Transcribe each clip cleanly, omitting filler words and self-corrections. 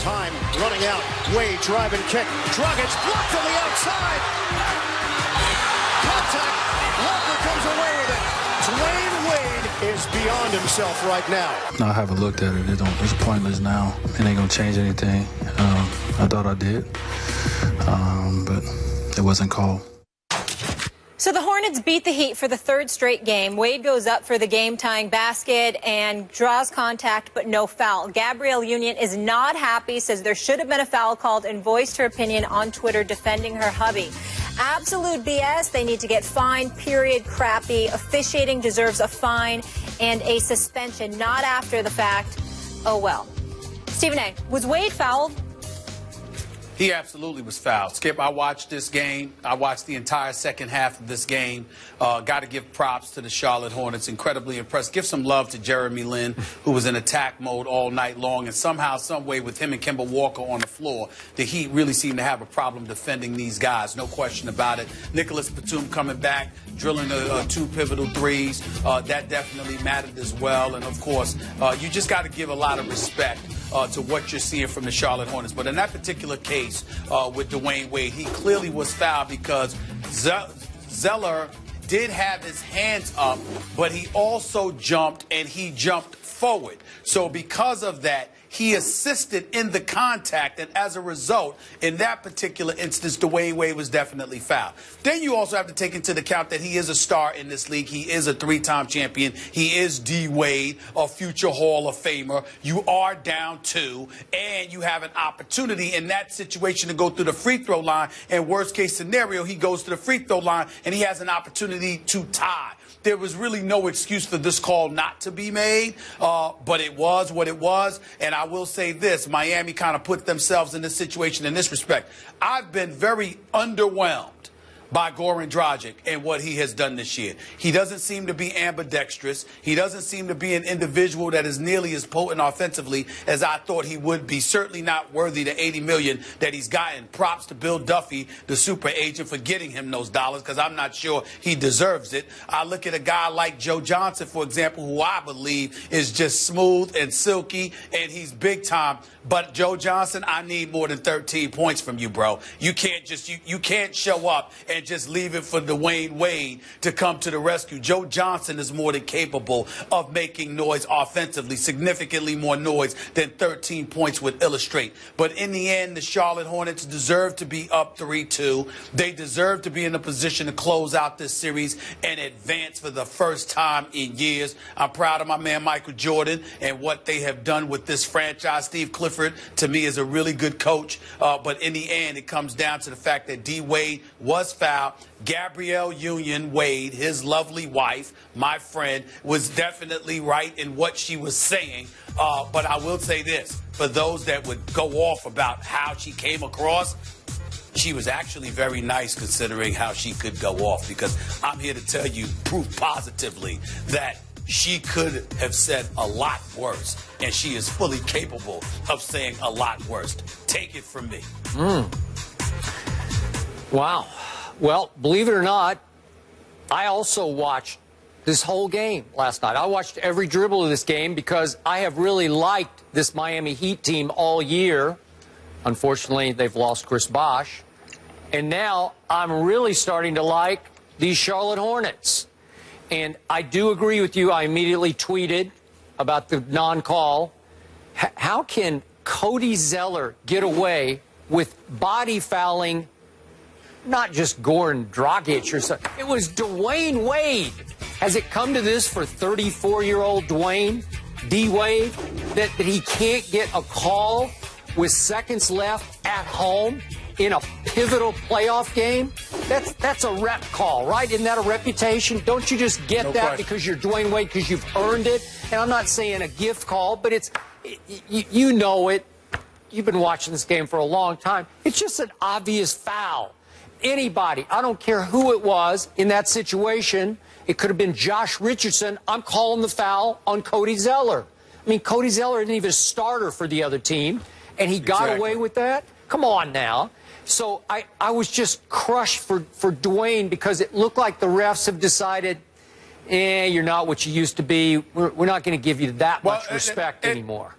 Time running out. Wade driving kick. Dragic blocked on the outside. Contact. Walker comes away with it. Dwyane Wade is beyond himself right now. No, I haven't looked at it. It's pointless now. It ain't gonna change anything. I thought I did, but it wasn't called. So the Hornets beat the Heat for the third straight game. Wade goes up for the game-tying basket and draws contact, but no foul. Gabrielle Union is not happy, says there should have been a foul called, and voiced her opinion on Twitter defending her hubby. Absolute BS. They need to get fined, period. Crappy. Officiating deserves a fine and a suspension, not after the fact. Oh, well. Stephen A., was Wade fouled? He absolutely was fouled. Skip, I watched this game. I watched the entire second half of this game. Got to give props to the Charlotte Hornets. Incredibly impressed. Give some love to Jeremy Lin, who was in attack mode all night long. And somehow, some way, with him and Kemba Walker on the floor, the Heat really seem to have a problem defending these guys. No question about it. Nicholas Batum coming back, drilling two pivotal threes. That definitely mattered as well. And, of course, you just got to give a lot of respect to what you're seeing from the Charlotte Hornets. But in that particular case with Dwyane Wade, he clearly was fouled because Zeller did have his hands up, but he also jumped, and he jumped forward. So because of that, he assisted in the contact, and as a result, in that particular instance, Dwyane Wade was definitely fouled. Then you also have to take into account that he is a star in this league. He is a three-time champion. He is D. Wade, a future Hall of Famer. You are down 2, and you have an opportunity in that situation to go through the free throw line. And worst case scenario, he goes to the free throw line, and he has an opportunity to tie. There was really no excuse for this call not to be made, but it was what it was. And I will say this, Miami kind of put themselves in this situation in this respect. I've been very underwhelmed by Goran Dragic and what he has done this year. He doesn't seem to be ambidextrous. He doesn't seem to be an individual that is nearly as potent offensively as I thought he would be. Certainly not worthy the $80 million that he's gotten. Props to Bill Duffy, the super agent, for getting him those dollars, because I'm not sure he deserves it. I look at a guy like Joe Johnson, for example, who I believe is just smooth and silky, and he's big time. But Joe Johnson, I need more than 13 points from you, bro. You can't just you can't show up and just leave it for Dwyane Wade to come to the rescue. Joe Johnson is more than capable of making noise offensively, significantly more noise than 13 points would illustrate. But in the end, the Charlotte Hornets deserve to be up 3-2. They deserve to be in a position to close out this series and advance for the first time in years. I'm proud of my man Michael Jordan and what they have done with this franchise. Steve Clifford, to me, is a really good coach. But in the end, it comes down to the fact that D. Wade was fouled. Gabrielle Union Wade, his lovely wife, my friend, was definitely right in what she was saying. But I will say this, for those that would go off about how she came across, she was actually very nice considering how she could go off, because I'm here to tell you proof positively that she could have said a lot worse, and she is fully capable of saying a lot worse. Take it from me. Wow. Well, believe it or not, I also watched this whole game last night. I watched every dribble of this game because I have really liked this Miami Heat team all year. Unfortunately, they've lost Chris Bosh. And now I'm really starting to like these Charlotte Hornets. And I do agree with you. I immediately tweeted about the non-call. How can Cody Zeller get away with body fouling not just Goran Dragic or something? It was Dwyane Wade. Has it come to this for 34-year-old Dwyane D. Wade that he can't get a call with seconds left at home in a pivotal playoff game? That's a rep call, right? Isn't that a reputation? Don't you just get that question because you're Dwyane Wade, because you've earned it? And I'm not saying a gift call, but it's, you know it. You've been watching this game for a long time. It's just an obvious foul. Anybody, I don't care who it was in that situation, it could have been Josh Richardson. I'm calling the foul on Cody Zeller. I mean, Cody Zeller isn't even a starter for the other team, and he got away with that? Come on now. So I was just crushed for Dwyane, because it looked like the refs have decided, you're not what you used to be. We're not going to give you that much respect anymore.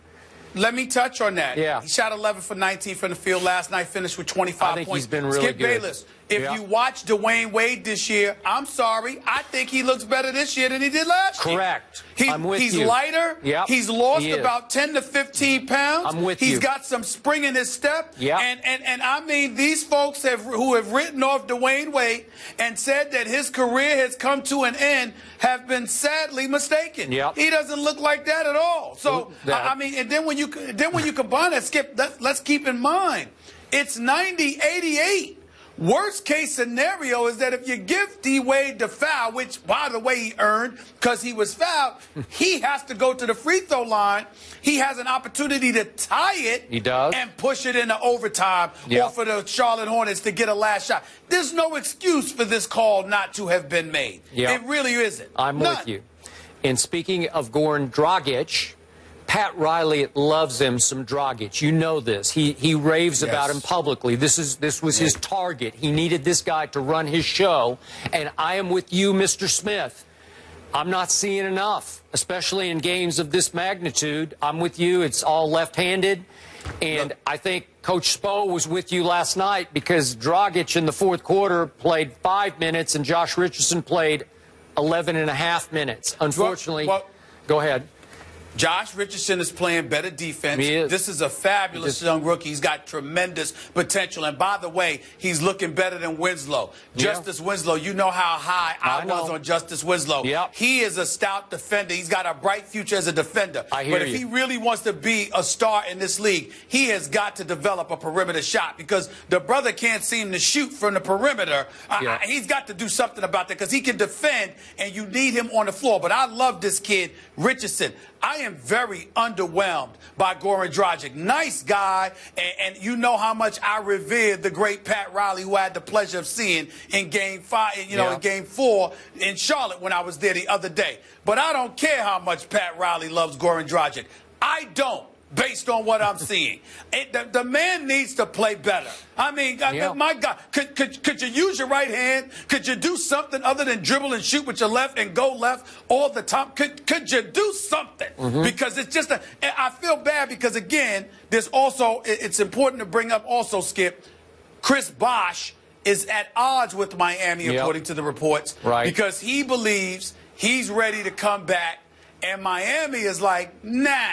Let me touch on that. Yeah. He shot 11 for 19 from the field last night, finished with 25 I think points. he's been really Skip good. Bayless, if you watch Dwyane Wade this year, I'm sorry, I think he looks better this year than he did last year. Correct. I'm with he's you. lighter. Yep. He's lost He is. about 10 to 15 pounds. I'm with you. He's got some spring in his step. Yep. And I mean, these folks who have written off Dwyane Wade and said that his career has come to an end have been sadly mistaken. Yep. He doesn't look like that at all. So, I mean, and then when you combine that, Skip, let's keep in mind, it's 90-88. Worst case scenario is that if you give D. Wade the foul, which, by the way, he earned because he was fouled, he has to go to the free throw line. He has an opportunity to tie it. He does. And push it into overtime or for the Charlotte Hornets to get a last shot. There's no excuse for this call not to have been made. It really isn't. I'm with you. And speaking of Goran Dragic, Pat Riley loves him some Dragic. You know this. He raves about him publicly. This was his target. He needed this guy to run his show. And I am with you, Mr. Smith. I'm not seeing enough, especially in games of this magnitude. I'm with you. It's all left-handed. And I think Coach Spo was with you last night because Dragic in the fourth quarter played 5 minutes and Josh Richardson played 11 and a half minutes. Unfortunately, go ahead. Josh Richardson is playing better defense. He is. This is a fabulous young rookie. He's got tremendous potential. And by the way, he's looking better than Winslow. Justice Winslow, you know how high I was on Justice Winslow. He is a stout defender. He's got a bright future as a defender. But if he really wants to be a star in this league, he has got to develop a perimeter shot because the brother can't seem to shoot from the perimeter. He's got to do something about that because he can defend, and you need him on the floor. But I love this kid, Richardson. I am very underwhelmed by Goran Dragic. Nice guy, and you know how much I revered the great Pat Riley, who I had the pleasure of seeing in Game 5, in Game 4 in Charlotte when I was there the other day. But I don't care how much Pat Riley loves Goran Dragic. I don't, based on what I'm seeing. The man needs to play better. I mean, my God, could you use your right hand? Could you do something other than dribble and shoot with your left and go left all the time? Could you do something? Because it's just I feel bad because, again, there's also, it's important to bring up also, Skip, Chris Bosh is at odds with Miami, according to the reports, because he believes he's ready to come back, and Miami is like, nah.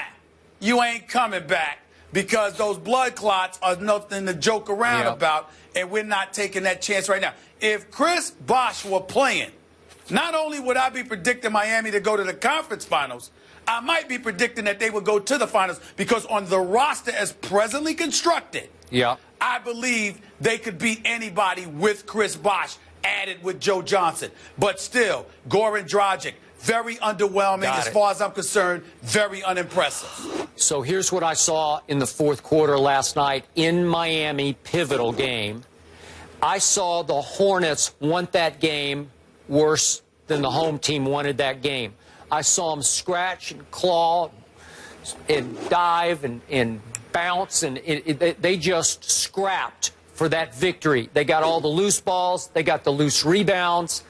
You ain't coming back because those blood clots are nothing to joke around about, and we're not taking that chance right now. If Chris Bosh were playing, not only would I be predicting Miami to go to the conference finals, I might be predicting that they would go to the finals because on the roster as presently constructed, I believe they could beat anybody with Chris Bosh added with Joe Johnson. But still, Goran Dragic, very underwhelming as far as I'm concerned, very unimpressive. So here's what I saw in the fourth quarter last night in Miami, pivotal game. I saw the Hornets want that game worse than the home team wanted that game. I saw them scratch and claw and dive and bounce, and they just scrapped for that victory. They got all the loose balls. They got the loose rebounds.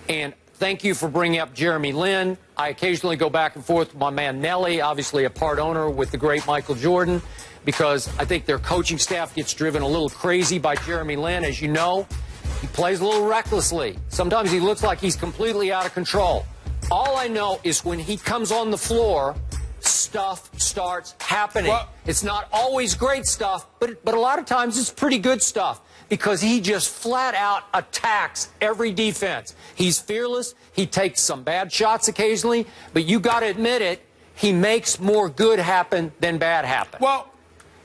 And thank you for bringing up Jeremy Lin. I occasionally go back and forth with my man Nelly, obviously a part owner with the great Michael Jordan, because I think their coaching staff gets driven a little crazy by Jeremy Lin. As you know, he plays a little recklessly. Sometimes he looks like he's completely out of control. All I know is when he comes on the floor, stuff starts happening. It's not always great stuff, but a lot of times it's pretty good stuff because he just flat out attacks every defense. He's fearless. He takes some bad shots occasionally, but you got to admit it, he makes more good happen than bad happen. Well,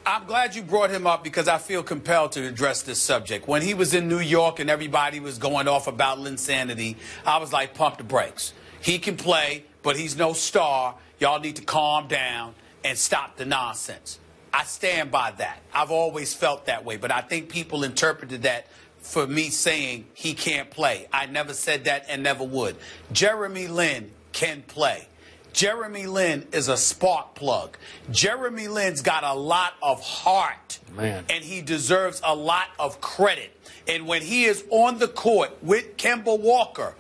I'm glad you brought him up because I feel compelled to address this subject. When he was in New York and everybody was going off about Linsanity, I was like, pump the brakes. He can play, but he's no star. Y'all need to calm down and stop the nonsense. I stand by that. I've always felt that way, but I think people interpreted that for me saying he can't play. I never said that and never would. Jeremy Lin can play. Jeremy Lin is a spark plug. Jeremy Lin's got a lot of heart, and he deserves a lot of credit. And when he is on the court with Kemba Walker,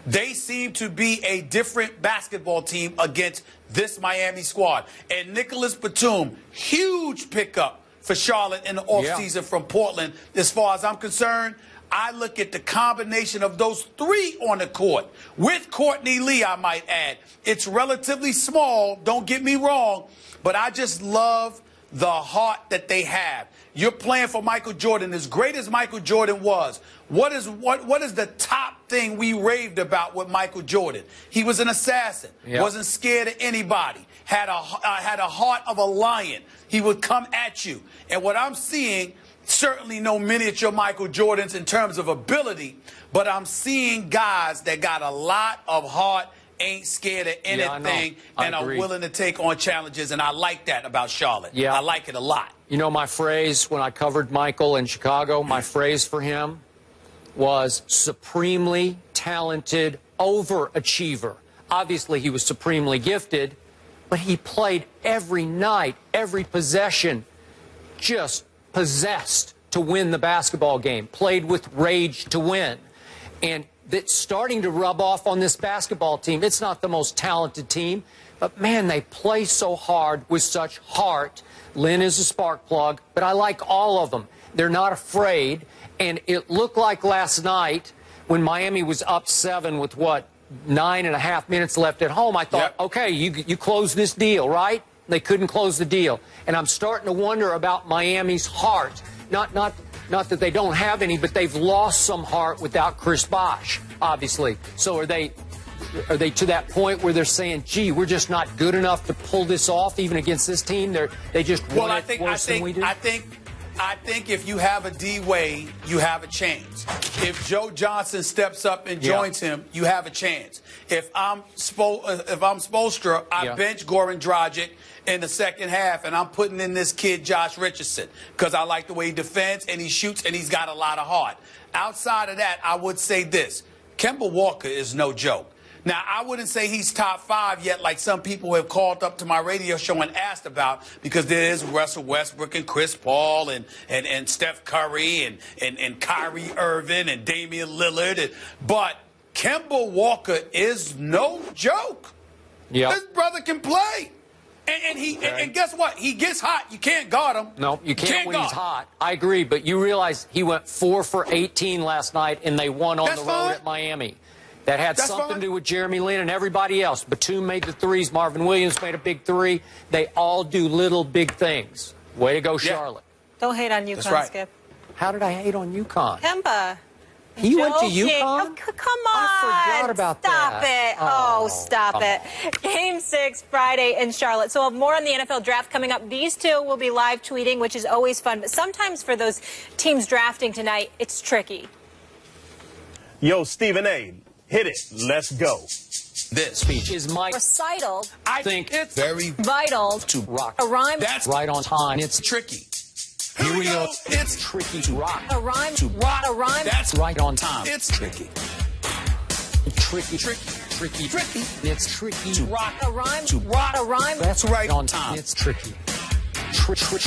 They seem to be a different basketball team against this Miami squad. And Nicholas Batum, huge pickup for Charlotte in the offseason from Portland. As far as I'm concerned, I look at the combination of those three on the court, with Courtney Lee, I might add. It's relatively small, don't get me wrong, but I just love the heart that they have. You're playing for Michael Jordan. As great as Michael Jordan was, what is the top thing we raved about with Michael Jordan? He was an assassin, wasn't scared of anybody, had a heart of a lion. He would come at you. And what I'm seeing, certainly no miniature Michael Jordans in terms of ability, but I'm seeing guys that got a lot of heart, ain't scared of anything, and are willing to take on challenges, and I like that about Charlotte. I like it a lot. You know, my phrase when I covered Michael in Chicago, my phrase for him was supremely talented overachiever. Obviously, he was supremely gifted, but he played every night, every possession, just possessed to win the basketball game, played with rage to win. And that's starting to rub off on this basketball team. It's not the most talented team, but man, they play so hard with such heart. Lynn is a spark plug, but I like all of them. They're not afraid. And it looked like last night when Miami was up 7 with, what, 9.5 minutes left at home, I thought, okay, you close this deal, right? They couldn't close the deal. And I'm starting to wonder about Miami's heart. Not that they don't have any, but they've lost some heart without Chris Bosh, obviously. So are they to that point where they're saying, gee, we're just not good enough to pull this off even against this team? They just want it worse than we do? I think if you have a D-Wade, you have a chance. If Joe Johnson steps up and joins him, you have a chance. If I'm Spoelstra, I bench Goran Dragic in the second half, and I'm putting in this kid Josh Richardson because I like the way he defends and he shoots and he's got a lot of heart. Outside of that, I would say this. Kemba Walker is no joke. Now, I wouldn't say he's top 5 yet, like some people have called up to my radio show and asked about, because there is Russell Westbrook and Chris Paul and Steph Curry and Kyrie Irving and Damian Lillard. But Kemba Walker is no joke. This brother can play. And guess what? He gets hot. You can't guard him. No, you can't when he's hot. I agree, but you realize he went 4 for 18 last night, and they won on the road at Miami. That had something to do with Jeremy Lin and everybody else. Batum made the threes. Marvin Williams made a big 3. They all do little big things. Way to go, Charlotte. Don't hate on UConn, Skip. How did I hate on UConn? Kemba. He went to UConn? Oh, come on. I forgot about that. Stop it. Oh, stop it. Game 6 Friday in Charlotte. So we'll have more on the NFL draft coming up. These two will be live tweeting, which is always fun. But sometimes for those teams drafting tonight, it's tricky. Yo, Stephen A., hit it. Let's go. This speech is my recital. I think it's very vital to rock. A rhyme. That's right on time. It's tricky. Here we go. It's tricky to rock. A rhyme. To rock. A rhyme. That's right on time. It's tricky. Tricky. Tricky. It's tricky to rock. A rhyme. To rock. A rhyme. That's right on time. It's tricky. Tricky.